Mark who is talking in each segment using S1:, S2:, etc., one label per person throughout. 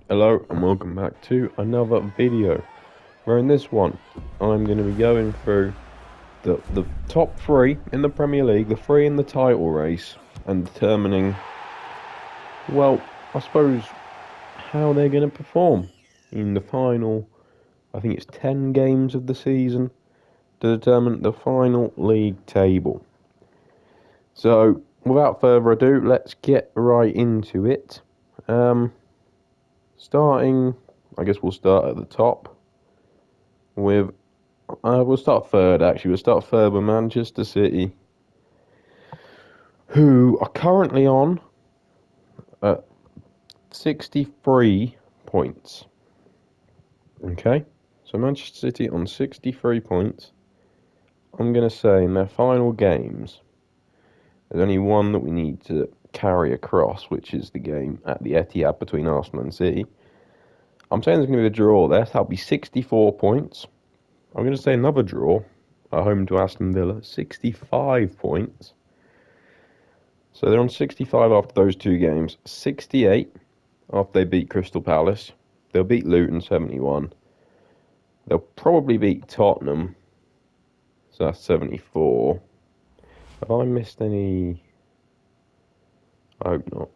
S1: Hello and welcome back to another video where in this one I'm going to be going through the top three in the Premier League, the three in the title race, and determining, well, I suppose, how they're going to perform in the final, I think it's 10 games of the season to determine the final league table. So without further ado, let's get right into it. Starting, I guess we'll start at the top with we'll start third, actually. We'll start third with Manchester City, who are currently on 63 points. Okay? So Manchester City on 63 points. I'm going to say in their final games, there's only one that we need to carry across, which is the game at the Etihad between Arsenal and City. I'm saying there's going to be a draw there, so that'll be 64 points. I'm going to say another draw at home to Aston Villa, 65 points. So they're on 65 after those two games, 68 after they beat Crystal Palace. They'll beat Luton 71. They'll probably beat Tottenham, so that's 74. Have I missed any? I hope not.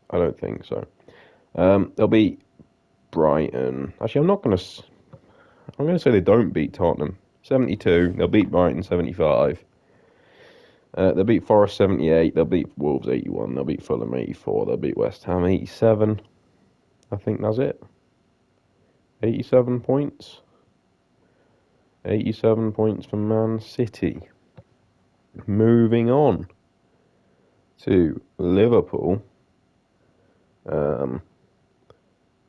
S1: I don't think so. They'll beat Brighton. Actually, I'm gonna say they don't beat Tottenham. 72. They'll beat Brighton 75. They'll beat Forest 78. They'll beat Wolves 81. They'll beat Fulham 84. They'll beat West Ham 87. I think that's it. 87 points. 87 points for Man City. Moving on to Liverpool,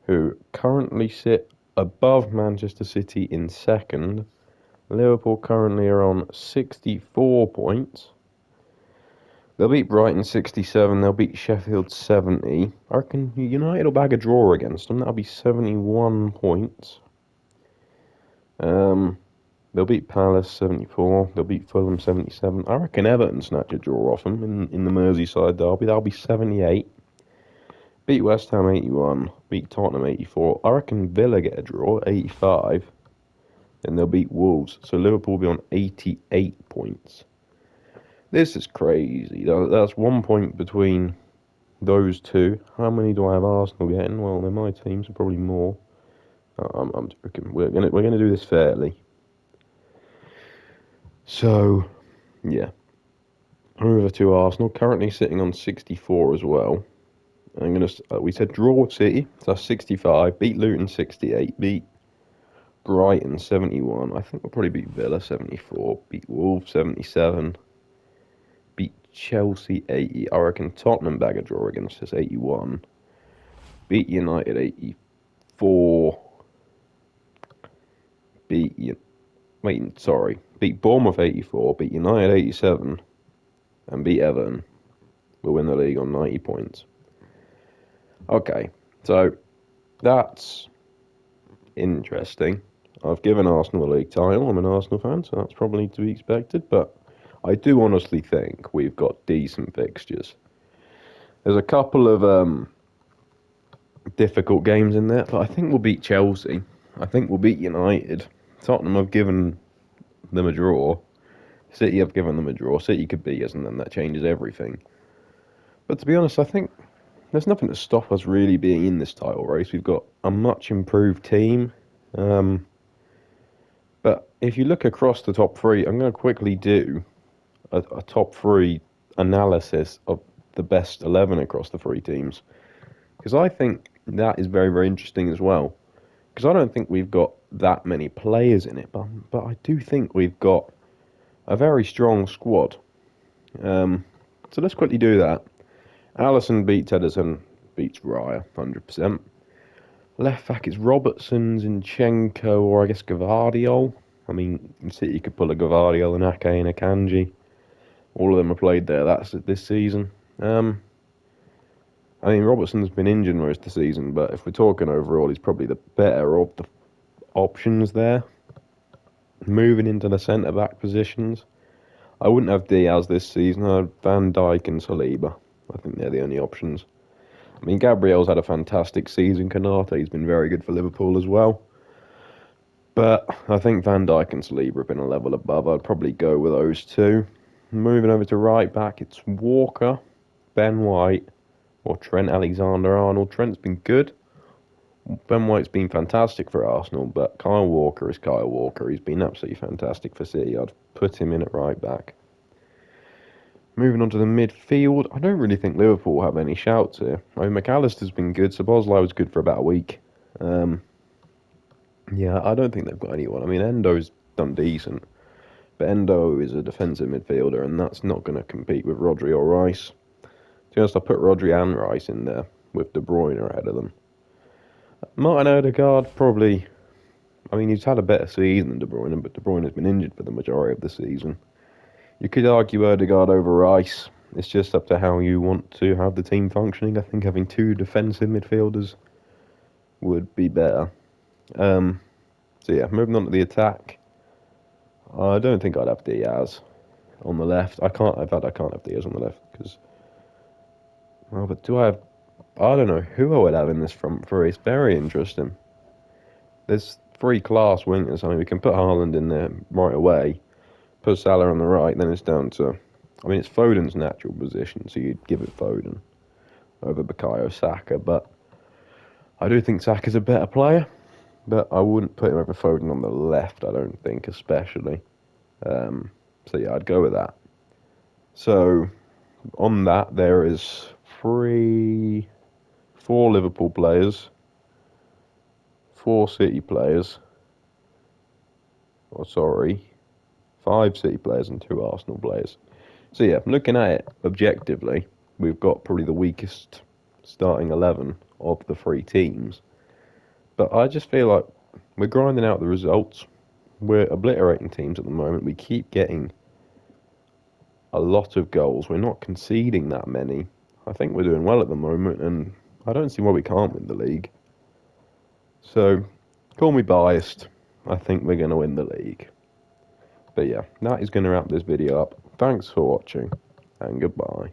S1: who currently sit above Manchester City in second. Liverpool currently are on 64 points. They'll beat Brighton 67. They'll beat Sheffield 70. I reckon United will bag a draw against them. That'll be 71 points. They'll beat Palace 74. They'll beat Fulham 77. I reckon Everton snatch a draw off them in the Merseyside derby. That'll be 78. Beat West Ham 81. Beat Tottenham 84. I reckon Villa get a draw 85. Then they'll beat Wolves. So Liverpool will be on 88 points. This is crazy. That's 1 point between those two. How many do I have Arsenal getting? Well, they're my team, so probably more. I'm joking. We're gonna do this fairly. So, yeah. Over to Arsenal, currently sitting on 64 as well. We said draw with City, so that's 65. Beat Luton 68. Beat Brighton 71. I think we'll probably beat Villa 74. Beat Wolves 77. Beat Chelsea 80. I reckon Tottenham bag a draw against us 81. Beat United 84. Beat Bournemouth 84. Beat United 87. And beat Everton. We'll win the league on 90 points. Okay, so that's interesting. I've given Arsenal a league title. I'm an Arsenal fan, so that's probably to be expected. But I do honestly think we've got decent fixtures. There's a couple of difficult games in there, but I think we'll beat Chelsea. I think we'll beat United. Tottenham have given them a draw. City have given them a draw. City could beat us, and then that changes everything. But to be honest, I think there's nothing to stop us really being in this title race. We've got a much improved team. But if you look across the top three, I'm going to quickly do a top three analysis of the best 11 across the three teams. Because I think that is very, very interesting as well. Because I don't think we've got that many players in it, but I do think we've got a very strong squad. So let's quickly do that. Alisson beats Ederson, beats Raya, 100%. Left back is Robertson, Zinchenko, or I guess Gvardiol. I mean, City could pull a Gvardiol, an Ake, and a Kanji. All of them have played there. That's this season. I mean, Robertson's been injured most of the season, but if we're talking overall, he's probably the better of the options there. Moving into the centre-back positions, I wouldn't have Diaz this season. I'd have Van Dijk and Saliba. I think they're the only options. I mean, Gabriel's had a fantastic season. Konate's been very good for Liverpool as well. But I think Van Dijk and Saliba have been a level above. I'd probably go with those two. Moving over to right back, it's Walker, Ben White, or Trent Alexander-Arnold. Trent's been good. Ben White's been fantastic for Arsenal, but Kyle Walker is Kyle Walker. He's been absolutely fantastic for City. I'd put him in at right back. Moving on to the midfield, I don't really think Liverpool have any shouts here. I mean, McAllister's been good. Szoboszlai was good for about a week. Yeah, I don't think they've got anyone. I mean, Endo's done decent, but Endo is a defensive midfielder, and that's not going to compete with Rodri or Rice. To be honest, I put Rodri and Rice in there with De Bruyne ahead of them. Martin Odegaard probably. I mean, he's had a better season than De Bruyne, but De Bruyne has been injured for the majority of the season. You could argue Odegaard over Rice. It's just up to how you want to have the team functioning. I think having two defensive midfielders would be better. So yeah, moving on to the attack. I don't think I'd have Diaz on the left. I can't. In fact, I can't have Diaz on the left because. Well, but do I have? I don't know who I would have in this front three. It's very interesting. There's three class wingers. I mean, we can put Haaland in there right away. Put Salah on the right. Then it's down to. I mean, it's Foden's natural position, so you'd give it Foden over Bukayo Saka. But I do think Saka's a better player. But I wouldn't put him over Foden on the left. I don't think, especially. So yeah, I'd go with that. So on that, there is four Liverpool players, 4 City players. Oh, sorry, 5 City players and 2 Arsenal players. So yeah, looking at it objectively, we've got probably the weakest starting 11 of the 3 teams. But I just feel like we're grinding out the results. We're obliterating teams at the moment. We keep getting a lot of goals. We're not conceding that many. I think we're doing well at the moment, and I don't see why we can't win the league. So, call me biased. I think we're going to win the league. But yeah, that is going to wrap this video up. Thanks for watching, and goodbye.